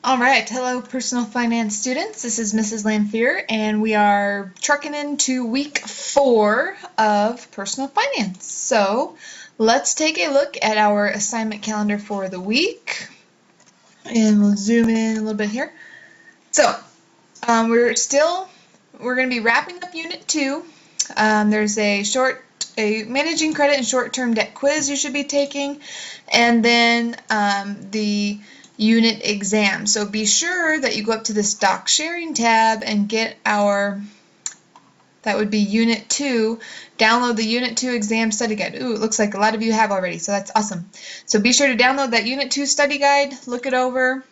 All right, hello personal finance students. This is Mrs. Lanphier, and we are trucking into week 4 of personal finance. So let's take a look at our assignment calendar for the week, and we'll zoom in a little bit here. So we're going to be wrapping up Unit 2. There's a managing credit and short-term debt quiz you should be taking, and then the unit exam. So be sure that you go up to this doc sharing tab and get that would be Unit 2, download the Unit 2 exam study guide. Ooh, it looks like a lot of you have already, so that's awesome. So be sure to download that Unit 2 study guide, look it over,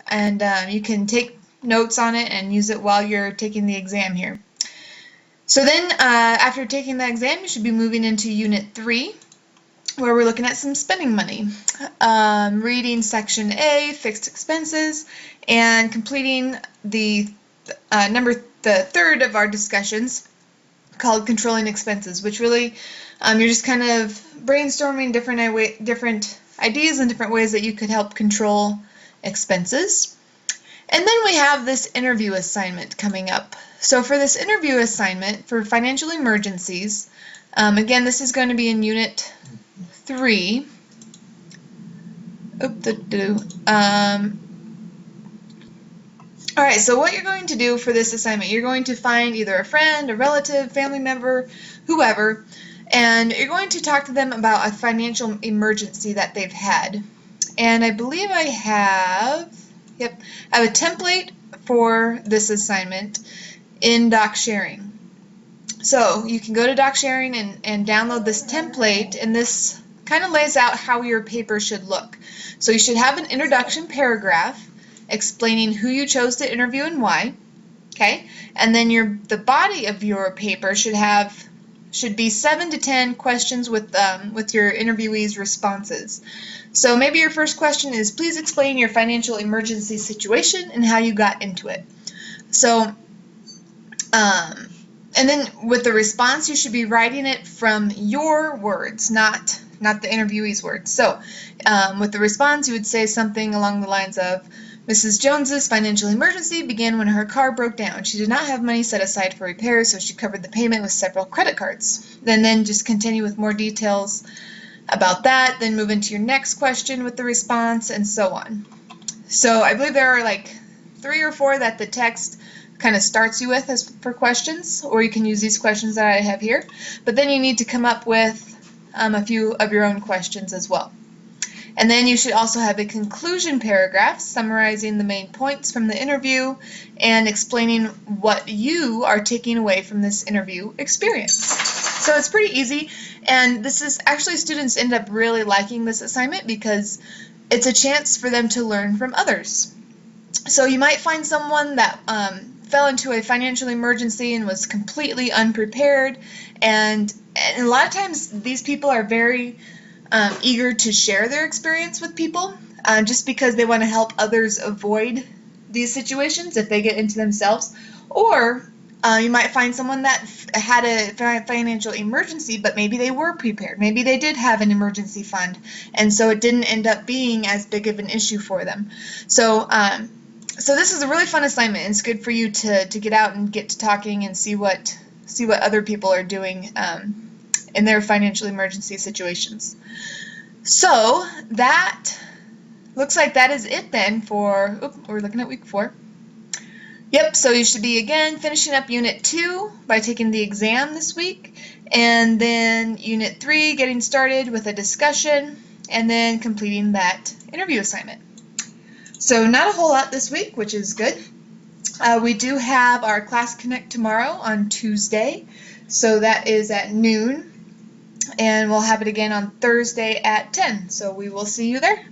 and you can take notes on it and use it while you're taking the exam here. So then after taking the exam, you should be moving into Unit 3, where we're looking at some spending money, reading Section A, fixed expenses, and completing the third of our discussions called controlling expenses, which really you're just kind of brainstorming different ideas and different ways that you could help control expenses. And then we have this interview assignment coming up. So for this interview assignment for financial emergencies, again, this is going to be in Unit 3. All right, so what you're going to do for this assignment, you're going to find either a friend, a relative, family member, whoever, and you're going to talk to them about a financial emergency that they've had. And I believe I have a template for this assignment in Doc Sharing. So you can go to Doc Sharing and download this template, and this kind of lays out how your paper should look. So you should have an introduction paragraph explaining who you chose to interview and why, okay? And then the body of your paper should be 7 to 10 questions with your interviewee's responses. So maybe your first question is, please explain your financial emergency situation and how you got into it. So, and then with the response, you should be writing it from your words, not the interviewee's words. So with the response, you would say something along the lines of, Mrs. Jones's financial emergency began when her car broke down. She did not have money set aside for repairs, so she covered the payment with several credit cards. Then just continue with more details about that, then move into your next question with the response, and so on. So I believe there are like 3 or 4 that the text kind of starts you with as for questions, or you can use these questions that I have here. But then you need to come up with a few of your own questions as well. And then you should also have a conclusion paragraph summarizing the main points from the interview and explaining what you are taking away from this interview experience. So it's pretty easy, and this is actually, students end up really liking this assignment because it's a chance for them to learn from others. So you might find someone that fell into a financial emergency and was completely unprepared, and a lot of times these people are very eager to share their experience with people just because they want to help others avoid these situations if they get into themselves. Or you might find someone that had a financial emergency, but maybe they were prepared. Maybe they did have an emergency fund, and so it didn't end up being as big of an issue for them. So this is a really fun assignment. It's good for you to get out and get to talking and see what other people are doing in their financial emergency situations. So that looks like that is it then for, we're looking at week 4. Yep, so you should be again finishing up Unit 2 by taking the exam this week, and then Unit 3 getting started with a discussion, and then completing that interview assignment. So not a whole lot this week, which is good. We do have our Class Connect tomorrow on Tuesday, so that is at noon. And we'll have it again on Thursday at 10. So we will see you there.